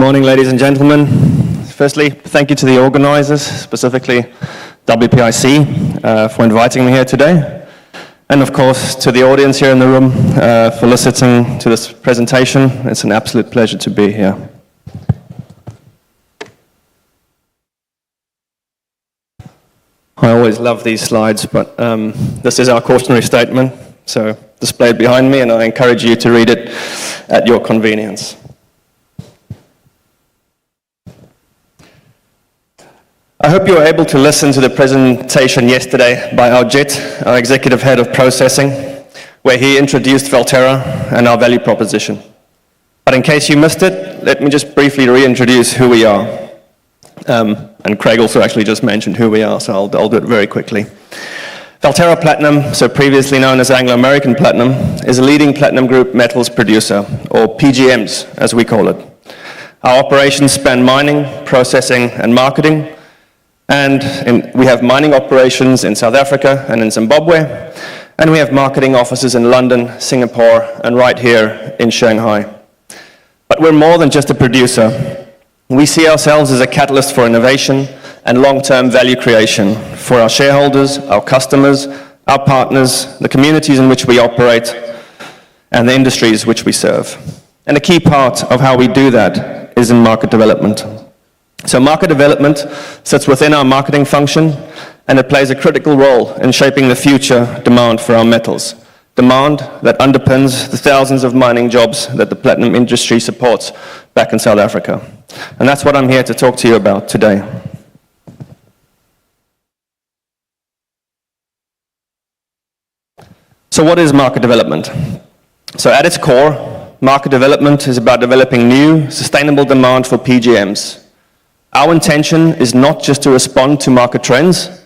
morning, ladies and gentlemen. Firstly, thank you to the organizers, specifically WPIC, for inviting me here today. And of course, to the audience here in the room for listening to this presentation. It's an absolute pleasure to be here. I always love these slides, but this is our cautionary statement, so displayed behind me, and I encourage you to read it at your convenience. I hope you were able to listen to the presentation yesterday by our Jet, our Executive Head of Processing, where he introduced Valterra and our value proposition. But in case you missed it, let me just briefly reintroduce who we are. And Craig also actually just mentioned who we are, so I'll do it very quickly. Valterra Platinum, so previously known as Anglo American Platinum, is a leading platinum group metals producer, or PGMs as we call it. Our operations span mining, processing, and marketing. And we have mining operations in South Africa and in Zimbabwe, and we have marketing offices in London, Singapore, and right here in Shanghai. But we're more than just a producer. We see ourselves as a catalyst for innovation and long-term value creation for our shareholders, our customers, our partners, the communities in which we operate, and the industries which we serve. And a key part of how we do that is in market development. So market development sits within our marketing function, and it plays a critical role in shaping the future demand for our metals. Demand that underpins the thousands of mining jobs that the platinum industry supports back in South Africa. And that's what I'm here to talk to you about today. So what is market development? So at its core, market development is about developing new, sustainable demand for PGMs. Our intention is not just to respond to market trends,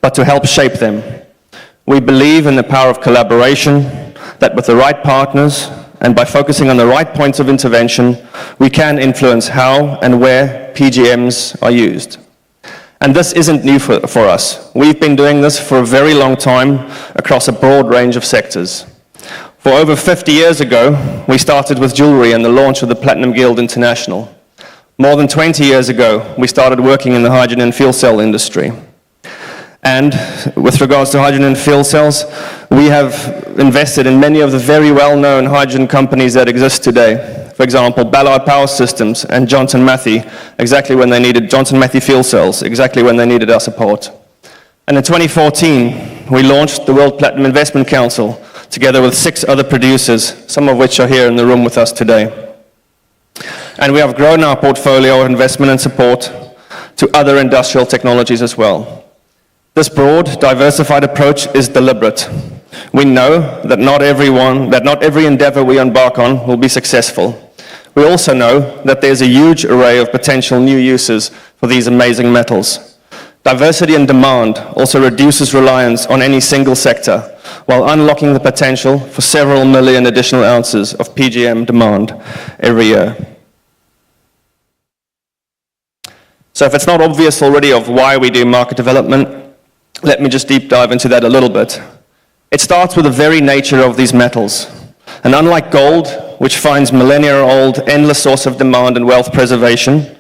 but to help shape them. We believe in the power of collaboration, that with the right partners, and by focusing on the right points of intervention, we can influence how and where PGMs are used. And this isn't new for us. We've been doing this for a very long time across a broad range of sectors. For over 50 years ago, we started with jewelry and the launch of the Platinum Guild International. More than 20 years ago, we started working in the hydrogen and fuel cell industry. And with regards to hydrogen and fuel cells, we have invested in many of the very well-known hydrogen companies that exist today. For example, Ballard Power Systems and Johnson Matthey, exactly when they needed Johnson Matthey fuel cells, exactly when they needed our support. And in 2014, we launched the World Platinum Investment Council, together with 6 other producers, some of which are here in the room with us today. And we have grown our portfolio of investment and support to other industrial technologies as well. This broad, diversified approach is deliberate. We know that not every endeavor we embark on will be successful. We also know that there's a huge array of potential new uses for these amazing metals. Diversity and demand also reduces reliance on any single sector, while unlocking the potential for several million additional ounces of PGM demand every year. So if it's not obvious already of why we do market development, let me just deep dive into that a little bit. It starts with the very nature of these metals. And unlike gold, which finds millennia-old endless source of demand and wealth preservation,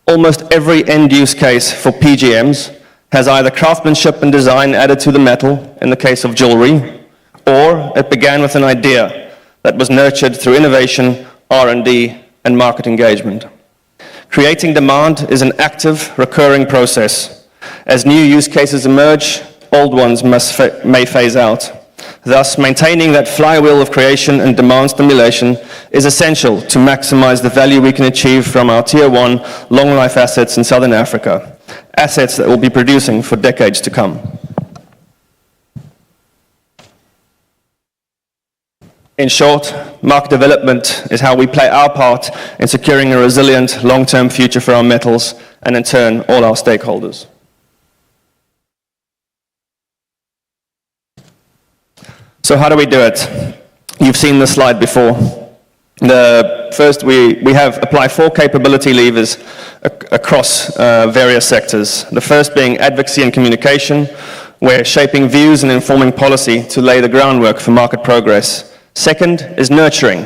almost every end-use case for PGMs has either craftsmanship and design added to the metal, in the case of jewelry, or it began with an idea that was nurtured through innovation, R&D, and market engagement. Creating demand is an active, recurring process. As new use cases emerge, old ones may phase out. Thus, maintaining that flywheel of creation and demand stimulation is essential to maximize the value we can achieve from our Tier 1 long-life assets in Southern Africa, assets that will be producing for decades to come. In short, market development is how we play our part in securing a resilient long-term future for our metals and, in turn, all our stakeholders. So how do we do it? You've seen this slide before. First, we apply 4 capability levers across various sectors. The first being advocacy and communication, where shaping views and informing policy to lay the groundwork for market progress. Second is nurturing,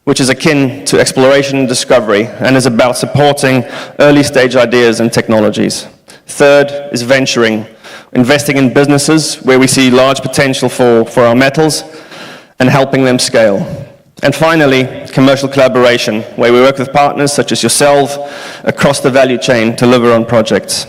which is akin to exploration and discovery and is about supporting early-stage ideas and technologies. Third is venturing, investing in businesses where we see large potential for our metals and helping them scale. And finally, commercial collaboration, where we work with partners such as yourself across the value chain to deliver on projects.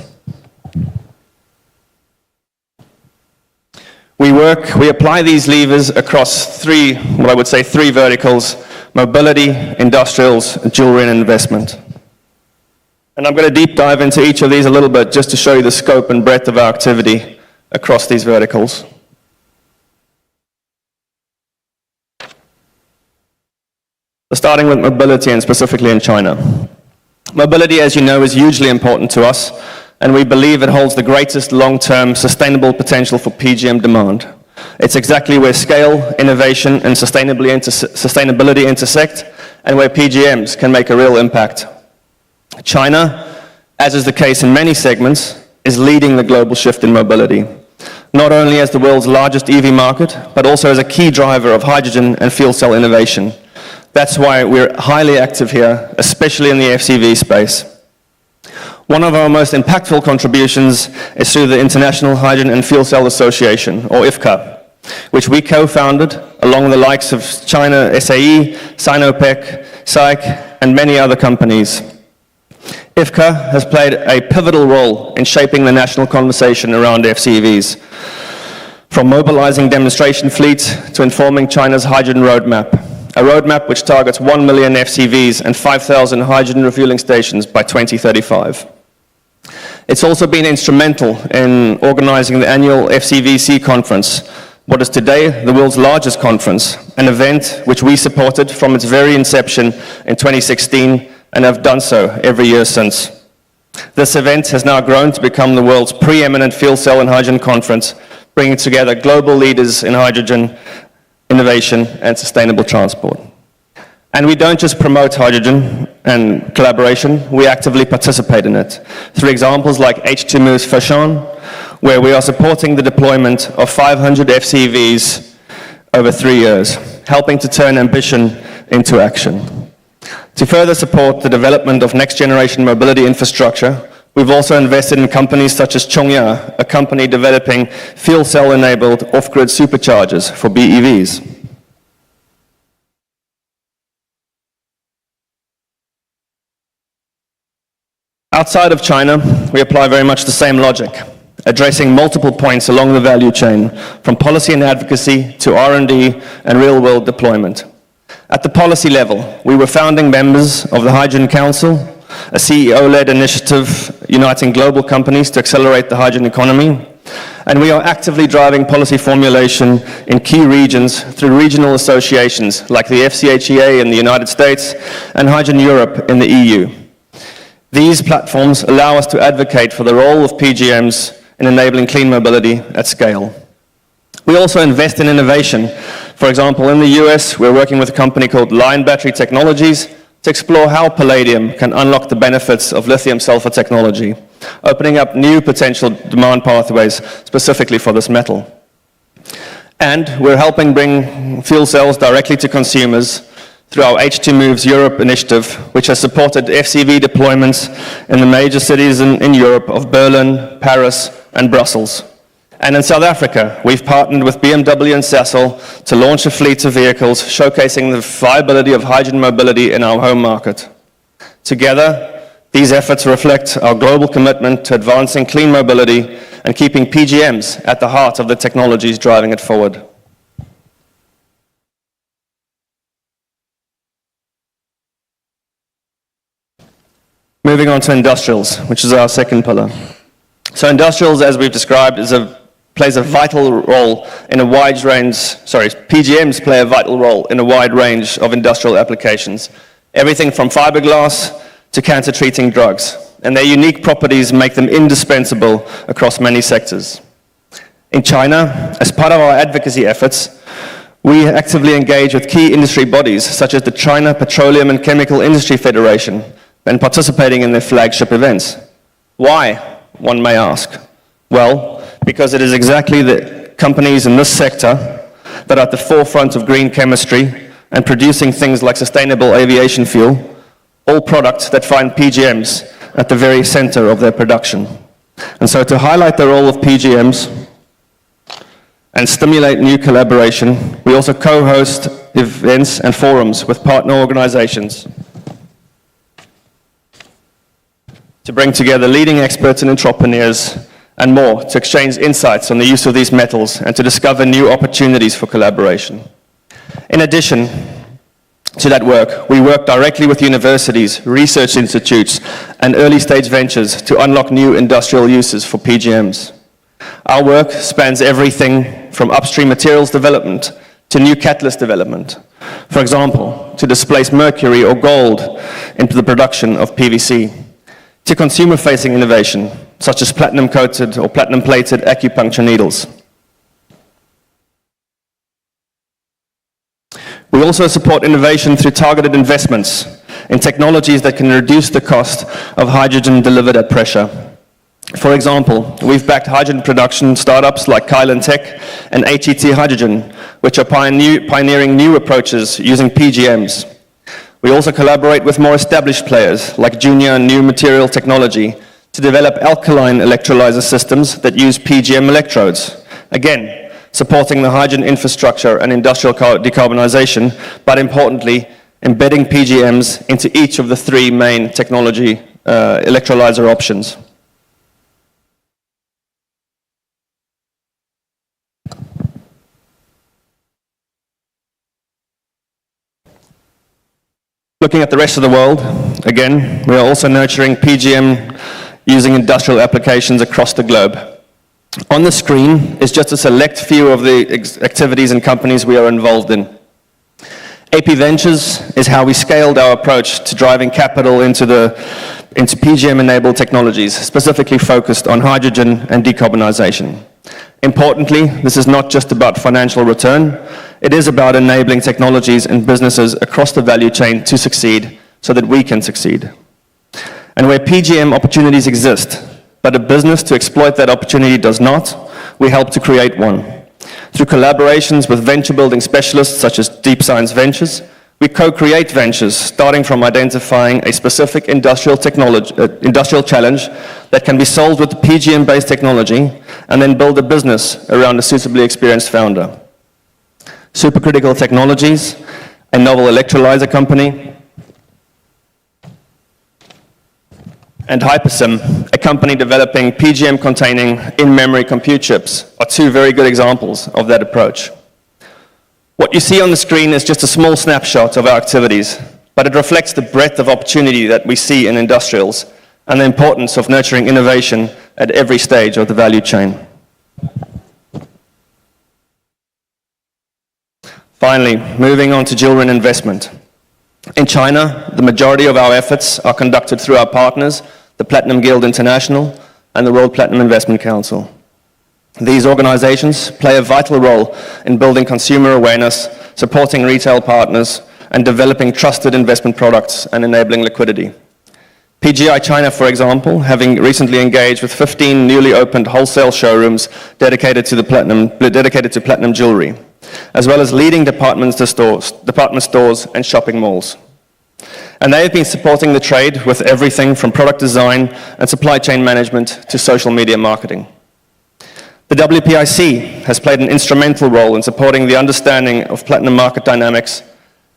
We apply these levers across three verticals: mobility, industrials, jewelry, and investment. And I'm going to deep dive into each of these a little bit just to show you the scope and breadth of our activity across these verticals. Starting with mobility and specifically in China. Mobility, as you know, is hugely important to us, and we believe it holds the greatest long-term sustainable potential for PGM demand. It's exactly where scale, innovation, and sustainability intersect, and where PGMs can make a real impact. China, as is the case in many segments, is leading the global shift in mobility, not only as the world's largest EV market, but also as a key driver of hydrogen and fuel cell innovation. That's why we're highly active here, especially in the FCV space. One of our most impactful contributions is through the International Hydrogen and Fuel Cell Association, or IFCA, which we co-founded along the likes of China SAE, Sinopec, SAIC, and many other companies. IFCA has played a pivotal role in shaping the national conversation around FCVs, from mobilizing demonstration fleets to informing China's hydrogen roadmap. A roadmap which targets 1 million FCVs and 5,000 hydrogen refueling stations by 2035. It's also been instrumental in organizing the annual FCVC conference, what is today the world's largest conference, an event which we supported from its very inception in 2016 and have done so every year since. This event has now grown to become the world's preeminent fuel cell and hydrogen conference, bringing together global leaders in hydrogen, innovation, and sustainable transport. And we don't just promote hydrogen and collaboration, we actively participate in it through examples like H2 Moves Fashion, where we are supporting the deployment of 500 FCVs over 3 years, helping to turn ambition into action. To further support the development of next-generation mobility infrastructure, we've also invested in companies such as Chongya, a company developing fuel cell-enabled off-grid superchargers for BEVs. Outside of China, we apply very much the same logic, addressing multiple points along the value chain, from policy and advocacy to R&D and real-world deployment. At the policy level, we were founding members of the Hydrogen Council, a CEO-led initiative uniting global companies to accelerate the hydrogen economy, and we are actively driving policy formulation in key regions through regional associations like the FCHEA in the United States and Hydrogen Europe in the EU. These platforms allow us to advocate for the role of PGMs in enabling clean mobility at scale. We also invest in innovation. For example, in the US, we're working with a company called Lion Battery Technologies to explore how palladium can unlock the benefits of lithium-sulfur technology, opening up new potential demand pathways specifically for this metal. And we're helping bring fuel cells directly to consumers through our H2 Moves Europe initiative, which has supported FCV deployments in the major cities in Europe of Berlin, Paris, and Brussels. And in South Africa, we've partnered with BMW and Sasol to launch a fleet of vehicles showcasing the viability of hydrogen mobility in our home market. Together, these efforts reflect our global commitment to advancing clean mobility and keeping PGMs at the heart of the technologies driving it forward. Moving on to industrials, which is our second pillar. So industrials, as we've described, plays a vital role in a wide range, PGMs play a vital role in a wide range of industrial applications. Everything from fiberglass to cancer-treating drugs. And their unique properties make them indispensable across many sectors. In China, as part of our advocacy efforts, we actively engage with key industry bodies, such as the China Petroleum and Chemical Industry Federation, and participating in their flagship events. Why, one may ask? Well, because it is exactly the companies in this sector that are at the forefront of green chemistry and producing things like sustainable aviation fuel, all products that find PGMs at the very center of their production. And so to highlight the role of PGMs and stimulate new collaboration, we also co-host events and forums with partner organizations to bring together leading experts and entrepreneurs and more to exchange insights on the use of these metals and to discover new opportunities for collaboration. In addition to that work, we work directly with universities, research institutes, and early-stage ventures to unlock new industrial uses for PGMs. Our work spans everything from upstream materials development to new catalyst development. For example, to displace mercury or gold into the production of PVC, to consumer-facing innovation, such as platinum-coated or platinum-plated acupuncture needles. We also support innovation through targeted investments in technologies that can reduce the cost of hydrogen delivered at pressure. For example, we've backed hydrogen production startups like Kylan Tech and HET Hydrogen, which are pioneering new approaches using PGMs. We also collaborate with more established players like Junior and New Material Technology to develop alkaline electrolyzer systems that use PGM electrodes. Again, supporting the hydrogen infrastructure and industrial decarbonization, but importantly, embedding PGMs into each of the three main technology electrolyzer options. Looking at the rest of the world, again, we are also nurturing PGM using industrial applications across the globe. On the screen is just a select few of the activities and companies we are involved in. AP Ventures is how we scaled our approach to driving capital into PGM-enabled technologies, specifically focused on hydrogen and decarbonization. Importantly, this is not just about financial return, it is about enabling technologies and businesses across the value chain to succeed so that we can succeed. And where PGM opportunities exist, but a business to exploit that opportunity does not, we help to create one. Through collaborations with venture building specialists such as Deep Science Ventures, we co-create ventures starting from identifying a specific industrial challenge that can be solved with the PGM-based technology and then build a business around a suitably experienced founder. Supercritical Technologies, a novel electrolyzer company, and Hypersim, a company developing PGM-containing in-memory compute chips, are two very good examples of that approach. What you see on the screen is just a small snapshot of our activities, but it reflects the breadth of opportunity that we see in industrials and the importance of nurturing innovation at every stage of the value chain. Finally, moving on to jewelry and investment. In China, the majority of our efforts are conducted through our partners, the Platinum Guild International and the World Platinum Investment Council. These organizations play a vital role in building consumer awareness, supporting retail partners, and developing trusted investment products and enabling liquidity. PGI China, for example, having recently engaged with 15 newly opened wholesale showrooms dedicated to platinum jewelry, as well as leading department stores and shopping malls. And they have been supporting the trade with everything from product design and supply chain management to social media marketing. The WPIC has played an instrumental role in supporting the understanding of platinum market dynamics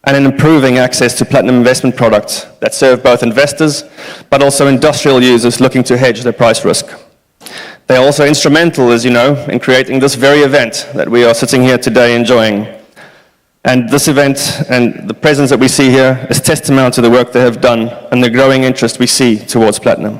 and in improving access to platinum investment products that serve both investors but also industrial users looking to hedge their price risk. They are also instrumental, as you know, in creating this very event that we are sitting here today enjoying. And this event and the presence that we see here is testament to the work they have done and the growing interest we see towards platinum.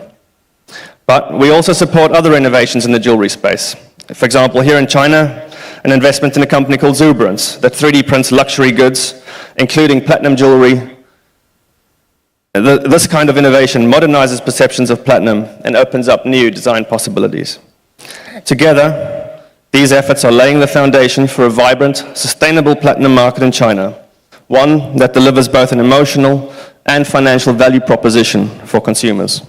But we also support other innovations in the jewelry space. For example, here in China, an investment in a company called Zubrance that 3D prints luxury goods, including platinum jewelry. This kind of innovation modernizes perceptions of platinum and opens up new design possibilities. Together, these efforts are laying the foundation for a vibrant, sustainable platinum market in China, one that delivers both an emotional and financial value proposition for consumers.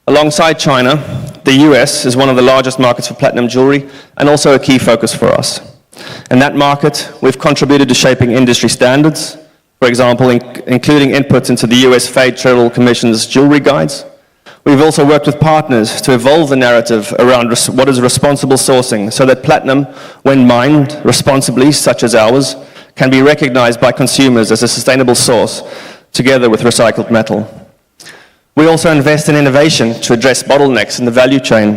Alongside China, the US is one of the largest markets for platinum jewelry and also a key focus for us. In that market, we've contributed to shaping industry standards, for example, including input into the US Federal Commission's jewelry guides. We've also worked with partners to evolve the narrative around what is responsible sourcing so that platinum, when mined responsibly, such as ours, can be recognized by consumers as a sustainable source, together with recycled metal. We also invest in innovation to address bottlenecks in the value chain.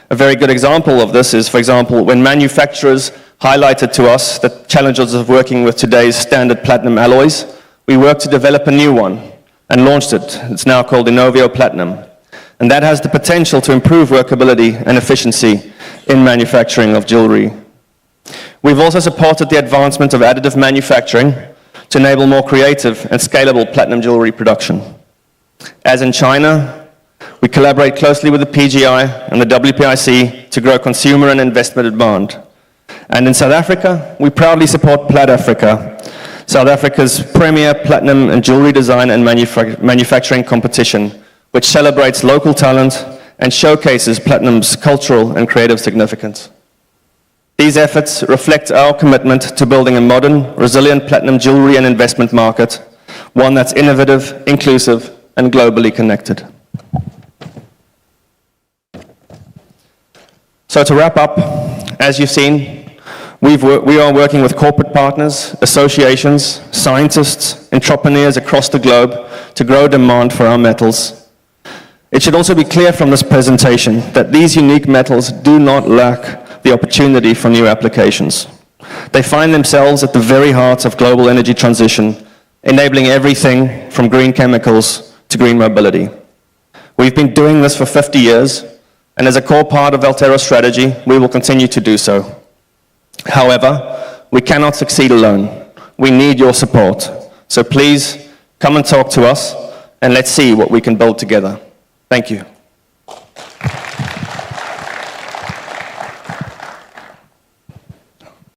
A very good example of this is, for example, when manufacturers highlighted to us the challenges of working with today's standard platinum alloys, we worked to develop a new one and launched it. It's now called Innovio Platinum. And that has the potential to improve workability and efficiency in manufacturing of jewelry. We've also supported the advancement of additive manufacturing to enable more creative and scalable platinum jewelry production. As in China, we collaborate closely with the PGI and the WPIC to grow consumer and investment demand. And in South Africa, we proudly support Plat Africa, South Africa's premier platinum and jewelry design and manufacturing competition, which celebrates local talent and showcases platinum's cultural and creative significance. These efforts reflect our commitment to building a modern, resilient platinum jewelry and investment market, one that's innovative, inclusive, and globally connected. So to wrap up, as you've seen, we are working with corporate partners, associations, scientists, entrepreneurs across the globe to grow demand for our metals. It should also be clear from this presentation that these unique metals do not lack the opportunity for new applications. They find themselves at the very heart of global energy transition, enabling everything from green chemicals to green mobility. We've been doing this for 50 years, and as a core part of Valterra's strategy, we will continue to do so. However, we cannot succeed alone. We need your support. So please, come and talk to us, and let's see what we can build together. Thank you.